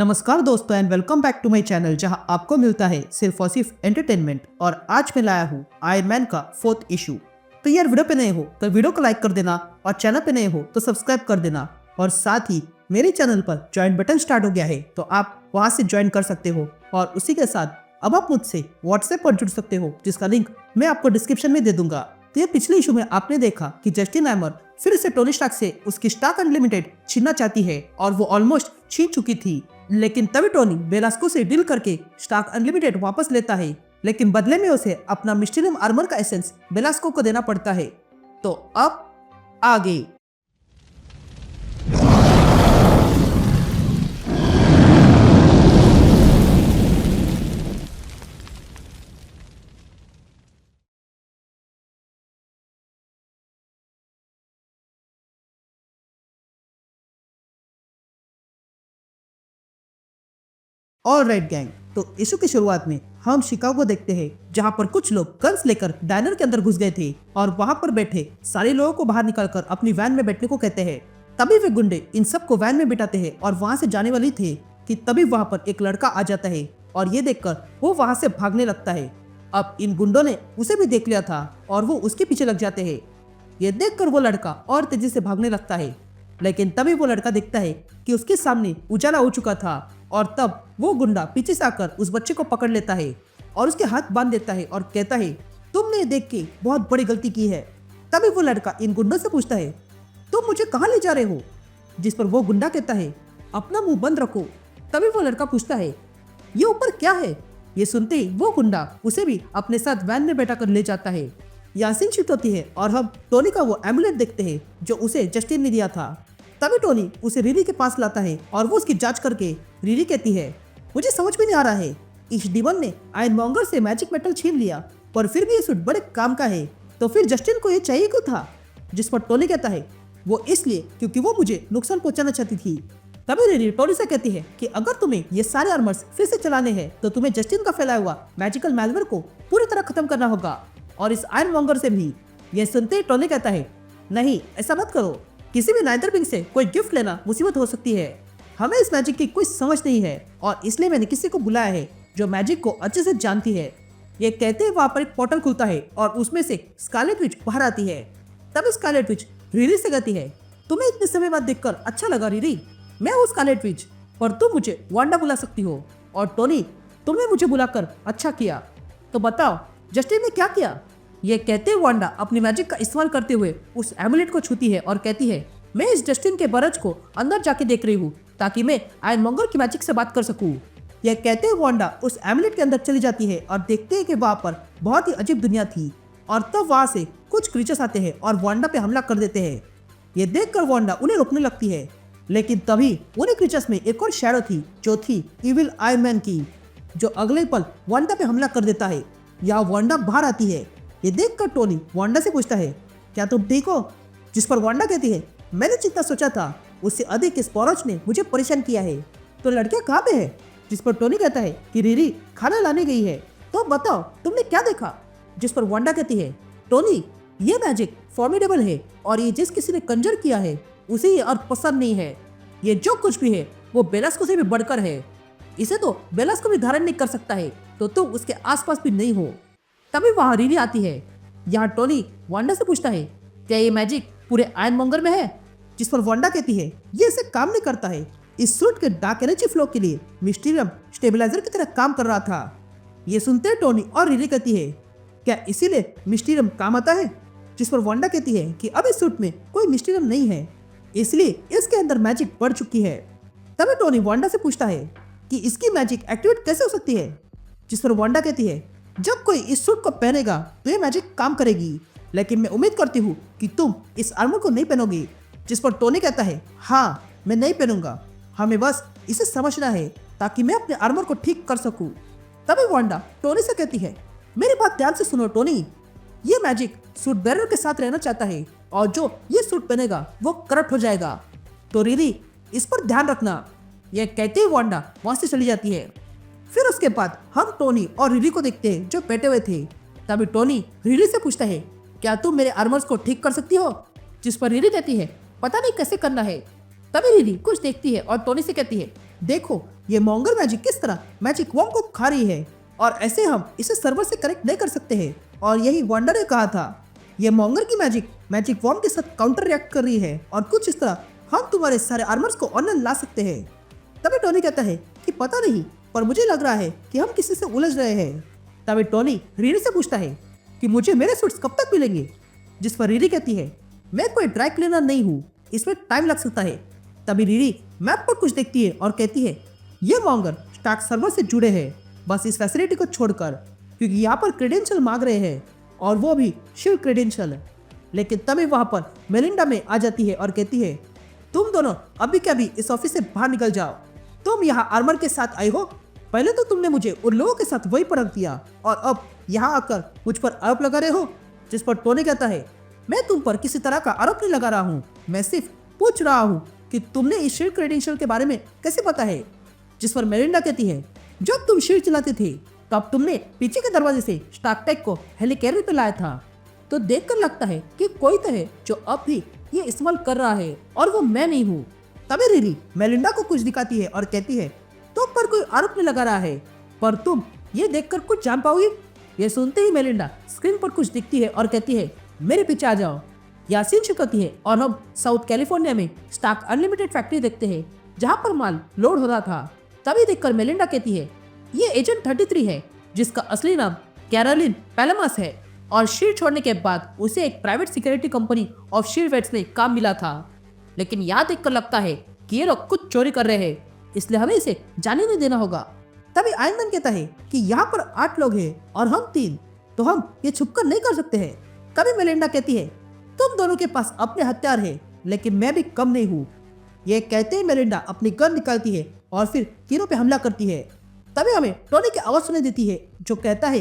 नमस्कार दोस्तों and welcome back to my channel जहां आपको मिलता है सिर्फ और सिर्फ एंटरटेनमेंट। और आज मैं लाया हूं आयरन मैन का 4th इशू। तो यार वीडियो पे नए हो तो वीडियो को लाइक कर देना और चैनल पे नए हो तो सब्सक्राइब कर देना। और साथ ही मेरे चैनल पर ज्वाइन बटन स्टार्ट हो गया है तो आप वहां से ज्वाइन कर सकते हो। और उसी के साथ अब आप मुझसे व्हाट्सएप पर जुड़ सकते हो जिसका लिंक मैं आपको डिस्क्रिप्शन में दे दूंगा। तो ये पिछले इशू में आपने देखा कि जस्टिन हैमर फिर से टोनी स्टार्क से उसकी स्टार्क अनलिमिटेड छीनना चाहती है और वो ऑलमोस्ट छीन चुकी थी। लेकिन तभी टोनी बेलास्को से डील करके स्टार्क अनलिमिटेड वापस लेता है, लेकिन बदले में उसे अपना मिस्टीरियम आर्मर का एसेंस बेलास्को को देना पड़ता है। तो अब आगे ऑलराइट गैंग, तो इशू की शुरुआत में हम शिकागो देखते हैं जहां पर कुछ लोग गन्स लेकर डायनर के अंदर घुस गए थे और वहां पर बैठे सारे लोगों को बाहर निकालकर अपनी वैन में बैठने को कहते हैं। तभी वे गुंडे इन सबको वैन में बिठाते हैं और वहां से जाने वाली थे कि तभी वहां पर एक लड़का आ जाता है और ये देखकर वो वहां से भागने लगता है। अब इन गुंडों ने उसे भी देख लिया था और वो उसके पीछे लग जाते हैं। ये देखकर वो लड़का और तेजी से भागने लगता है, लेकिन तभी वो लड़का देखता है कि उसके सामने उजाला हो चुका था और तब वो गुंडा पीछे से आकर उस बच्चे को पकड़ लेता है और उसके हाथ बांध देता है और कहता है तुमने देख के बहुत बड़ी गलती की है। तभी वो लड़का इन गुंडों से पूछता है तुम मुझे कहाँ ले जा रहे हो, जिस पर वो गुंडा कहता है अपना मुंह बंद रखो। तभी वो लड़का पूछता है ये ऊपर क्या है। ये सुनते ही वो गुंडा उसे भी अपने साथ वैन में बैठा कर ले जाता है। यहाँ सीन शिफ्ट होती है और हम टोनी का वो एमुलेट देखते हैं जो उसे जस्टिन ने दिया था। तभी टोनी उसे रिरी के पास लाता है और वो उसकी जांच करके रिरी कहती है मुझे समझ में नहीं आ रहा है, इस डिमन ने आयरन मॉन्गर से मैजिक मेटल छीन लिया पर फिर भी ये सूट बड़े काम का है, तो फिर जस्टिन को ये चाहिए क्यों था। जिस पर टोनी कहता है वो इसलिए क्योंकि वो मुझे नुकसान पहुंचाना चाहती थी। तभी रिरी टोनी से कहती है कि अगर तुम्हें ये सारे आर्मर्स फिर से चलाने हैं तो तुम्हें जस्टिन का फैलाया हुआ मैजिकल मैलवेयर को पूरी तरह खत्म करना होगा और इस आयरन मॉन्गर से भी। यह सुनते ही टोनी कहता है नहीं ऐसा मत करो, किसी भी नाइदर विंग से कोई गिफ्ट लेना मुसीबत हो सकती है। हमें इस मैजिक की कोई समझ नहीं है और इसलिए मैंने किसी को बुलाया है जो मैजिक को अच्छे से जानती है। ये कहते हैं वहाँ पर एक पोर्टल खुलता है और उसमें से स्कारलेट विच बाहर आती है। तब स्कारलेट विच रिरी से कहती है तुम्हें इतने समय बाद देखकर अच्छा लगा रिरी, मैं हूँ स्कारलेट विच पर तुम मुझे वांडा बुला सकती हो। और टोनी तुमने मुझे बुलाकर अच्छा किया, तो बताओ जस्टिन ने क्या किया। ये कहते हुए वांडा अपनी मैजिक का इस्तेमाल करते हुए उस एमुलेट को छूती है और कहती है मैं इस जस्टिन के बरज को अंदर जाके देख रही हूँ ताकि मैं आयरन मॉन्गर की मैजिक से बात कर सकूँ। यह कहते हुए वांडा उस एमुलेट के अंदर चली जाती है और देखते हैं कि वहाँ पर बहुत ही अजीब दुनिया थी और तब वहाँ से कुछ क्रीचर्स आते हैं और वांडा पे हमला कर देते हैं। ये देखकर वांडा उन्हें रोकने लगती है, लेकिन तभी उन्हें क्रीचर्स में एक और शैडो थी जो थी इविल आयरन मैन की, जो अगले पल वांडा पे हमला कर देता है। यहाँ वांडा बाहर आती है। ये देखकर टोनी वांडा से पूछता है क्या तुम ठीक हो, जिस पर वांडा कहती है मैंने जितना सोचा था उससे अधिक इस पौरच ने मुझे परेशान किया है, तो लड़कियां कहाँ पे है। जिस पर टोनी कहता है कि रिरी खाना लाने गई है, तो बताओ तुमने क्या देखा। जिस पर वांडा कहती है टोनी ये मैजिक फॉर्मिडेबल है और ये जिस किसी ने कंजर किया है उसे ये अर्थ पसंद नहीं है। ये जो कुछ भी है वो बेलास्को से भी बढ़कर है, इसे तो बेलास्को भी धारण नहीं कर सकता है, तो तुम उसके आसपास भी नहीं हो। तभी वहाँ रिरी आती है। यहाँ टोनी वांडा से पूछता है क्या ये मैजिक पूरे आयरन मॉन्गर में है। जिस पर वांडा कहती है ये इसे काम नहीं करता है, इस सूट के डार्क एनर्जी फ्लो के लिए मिस्टीरियम स्टेबलाइजर की तरह काम कर रहा था। ये सुनते टोनी और रिरी कहती है क्या इसीलिए मिस्टीरियम काम आता है। जिस पर वांडा कहती है कि अब इस सूट में कोई मिस्टीरियम नहीं है, इसलिए इसके अंदर मैजिक बढ़ चुकी है। तभी टोनी वांडा से पूछता है कि इसकी मैजिक एक्टिवेट कैसे हो सकती है। जिस पर वांडा कहती है जब कोई इस सूट को पहनेगा तो ये मैजिक काम करेगी, लेकिन मैं उम्मीद करती हूँ कि तुम इस आर्मर को नहीं पहनोगी। जिस पर टोनी कहता है हाँ मैं नहीं पहनूंगा, हमें बस इसे समझना है ताकि मैं अपने आर्मर को ठीक कर सकूं। तभी वांडा टोनी से कहती है मेरी बात ध्यान से सुनो टोनी, ये मैजिक सूट बेरर के साथ रहना चाहता है और जो ये सूट पहनेगा वो करप्ट हो जाएगा, तो रिरी इस पर ध्यान रखना। यह कहते ही वांडा वहां से चली जाती है। फिर उसके बाद हम टोनी और रिरी को देखते हैं जो बैठे हुए थे। तभी टोनी रिरी से पूछता है क्या तुम मेरे आर्मर्स को ठीक कर सकती हो। जिस पर रिरी कहती है पता नहीं कैसे करना है। तभी रिरी कुछ देखती है और टोनी से कहती है देखो ये मॉन्गर मैजिक किस तरह मैजिक वॉर्म को खा रही है और ऐसे हम इसे सर्वर से कनेक्ट नहीं कर सकते हैं। और यही वंडर ने कहा था, ये मॉन्गर की मैजिक वॉर्म के साथ काउंटर रिएक्ट कर रही है और कुछ इस तरह हम तुम्हारे सारे आर्मर्स को ऑनलाइन ला सकते हैं। तभी टोनी कहता है कि पता नहीं, पर मुझे लग रहा है कि हम किसी से उलझ रहे हैं। तभी टोनी रीरी से पूछता है कि मुझे मेरे सूट्स कब तक मिलेंगे, जिस पर रीरी कहती है मैं कोई ड्राई क्लीनर नहीं हूँ, इसमें टाइम लग सकता है। तभी रीरी मैप पर कुछ देखती है और कहती है ये मॉन्गर स्टार्क सर्वर से जुड़े हैं, बस इस फैसिलिटी को छोड़कर, क्योंकि यहाँ पर क्रेडेंशियल मांग रहे हैं और वो भी शील्ड क्रेडेंशियल। लेकिन तभी वहाँ पर मेलिंडा में आ जाती है और कहती है तुम दोनों अभी के अभी इस ऑफिस से बाहर निकल जाओ। तुम यहाँ आर्मर के साथ आई हो, पहले तो तुमने मुझे उन लोगों के साथ वही परख दिया और अब यहाँ आकर मुझ पर आरोप लगा रहे हो। जिस पर टोनी कहता है मैं तुम पर किसी तरह का आरोप नहीं लगा रहा हूँ, मैं सिर्फ पूछ रहा हूँ कि तुमने इस शील्ड क्रेडेंशियल के बारे में कैसे पता है। जिस पर मेलिंडा कहती है जब तुम शील्ड चलाते थे तब तुमने पीछे के दरवाजे से स्टार्क टेक को हेलिकैरियर पे लाया था, तो देखकर लगता है कि कोई तो है जो अब भी ये इस्तेमाल कर रहा है और वो मैं नहीं हूँ। तभी रीरी मेलिंडा को कुछ दिखाती है और कहती है तुम पर कोई आरोप नहीं लगा रहा है, पर तुम ये देखकर कुछ जान पाओगी। ये सुनते ही मेलिंडा स्क्रीन पर कुछ दिखती है और कहती है मेरे पीछे आ जाओ। यासीन शिकती है और हम साउथ कैलिफोर्निया में स्टार्क अनलिमिटेड फैक्ट्री देखते हैं जहाँ पर माल लोड हो रहा था। तभी देखकर मेलिंडा कहती है ये एजेंट 33 है, जिसका असली नाम कैरोलिन पैलामास है और शील्ड छोड़ने के बाद उसे एक private security company of Shield Weights में काम मिला था। लेकिन यहाँ देखकर लगता है कि ये लोग कुछ चोरी कर रहे हैं, इसलिए हमें इसे जाने नहीं देना होगा। तभी आयरन मैन कहता है कि यहाँ पर 8 लोग हैं और हम 3, तो हम ये छुपकर नहीं कर सकते हैं। तभी मेलिंडा कहती है तुम दोनों के पास अपने हथियार है, लेकिन मैं भी कम नहीं हूँ। ये कहते ही मेलिंडा अपनी गन निकालती है और फिर तीनों पे हमला करती है। तभी हमें टोनी की आवाज सुनाई देती है जो कहता है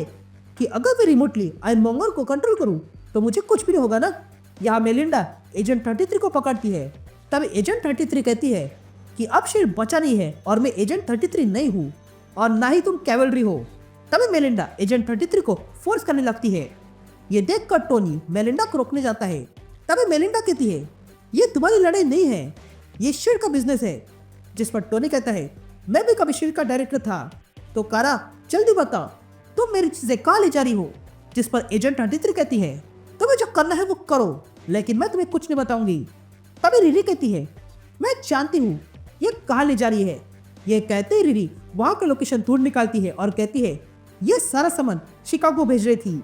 कि अगर मैं रिमोटली आयरन मॉन्गर को कंट्रोल करूं तो मुझे कुछ भी नहीं होगा ना। यहाँ मेलिंडा एजेंट 33 को पकड़ती है। तभी एजेंट 33 कहती है कि अब शील्ड बचा नहीं है और मैं एजेंट 33 नहीं हूँ और ना ही तुम कैवलरी हो। तभी मेलिंडा एजेंट 33 को फोर्स करने लगती है। ये देखकर टोनी मेलिंडा को रोकने जाता है। तभी मेलिंडा कहती है ये तुम्हारी लड़ाई नहीं है, ये शील्ड का बिजनेस है। जिस पर टोनी कहता है मैं भी कभी शील्ड का डायरेक्टर था, तो कारा जल्दी बताओ तुम मेरी चीजें कहाँ ले जा रही हो। जिस पर एजेंट 33 कहती है तुम्हें जो करना है वो करो, लेकिन मैं तुम्हें कुछ नहीं बताऊंगी। तभी रीरी कहती है मैं जानती हूँ ये कहाँ ले जा रही है। ये कहते ही रीरी वहाँ का लोकेशन ढूंढ निकालती है और कहती है ये सारा सामान शिकागो भेज रही थी।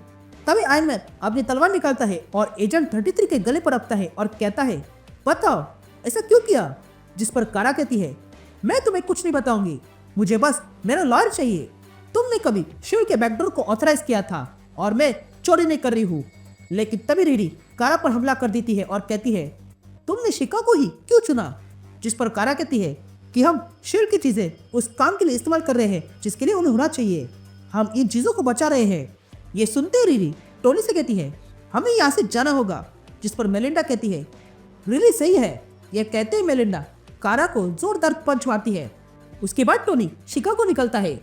तभी आयरन मैन अपनी तलवार निकालता है और एजेंट 33 के गले पर रखता है और कहता है बताओ ऐसा क्यों किया। जिस पर कारा कहती है मैं तुम्हें कुछ नहीं बताऊंगी, मुझे बस मेरा लॉयर चाहिए। तुमने कभी शील्ड के बैकडोर को ऑथराइज किया था और मैं चोरी नहीं कर रही हूँ। लेकिन तभी रीरी कारा पर हमला कर देती है और कहती है तुमने शिकागो ही क्यों चुना। जिस पर कारा कहती है कि हम शील्ड की चीजें उस काम के लिए इस्तेमाल कर रहे हैं जिसके लिए उन्हें होना चाहिए, हम इन चीजों को बचा रहे हैं। ये सुनते ही रीरी टोनी से कहती है हमें यहाँ से जाना होगा। जिस पर मेलिंडा कहती है रीरी सही है। यह कहते ही मेलिंडा कारा को जोरदार पंच मारती है। उसके बाद टोनी शिकागो निकलता है।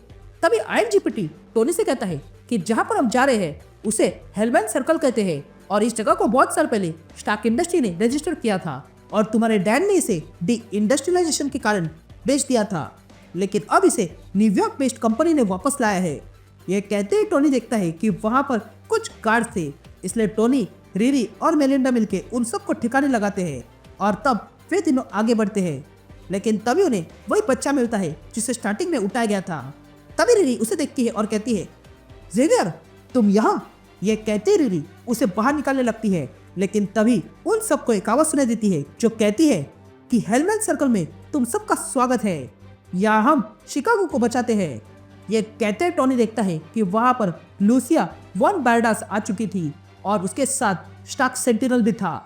तभी आईएनजीपीटी टोनी से कहता है कि जहाँ पर हम जा रहे हैं उसे हेलमैन सर्कल कहते हैं और इस जगह को बहुत साल पहले स्टार्क इंडस्ट्री ने रजिस्टर किया था और तुम्हारे डैड ने इसे डी इंडस्ट्रियलाइजेशन के कारण बेच दिया था, लेकिन अब इसे न्यूयॉर्क बेस्ड कंपनी ने वापस लाया है। यह कहते ही टोनी देखता है कि वहाँ पर कुछ गार्ड थे, इसलिए टोनी, रीरी और मेलिंडा मिलकर उन सबको ठिकाने लगाते हैं और तब वे तीनों आगे बढ़ते हैं। लेकिन तभी उन्हें वही बच्चा मिलता है जिसे स्टार्टिंग में उठाया गया था। तभी रीरी उसे देखती है और कहती है ज़ेवियर तुम यहाँ। ये कहते रीरी उसे बाहर निकालने लगती है, लेकिन तभी उन सबको एक आवाज सुनाई देती है जो कहती है कि हेलमैन सर्कल में तुम सबका स्वागत है, या हम शिकागो को बचाते हैं। ये कहते टोनी देखता है कि वहां पर लूसिया वॉन बैरडास आ चुकी थी और उसके साथ स्टार्क सेंटिनल भी था।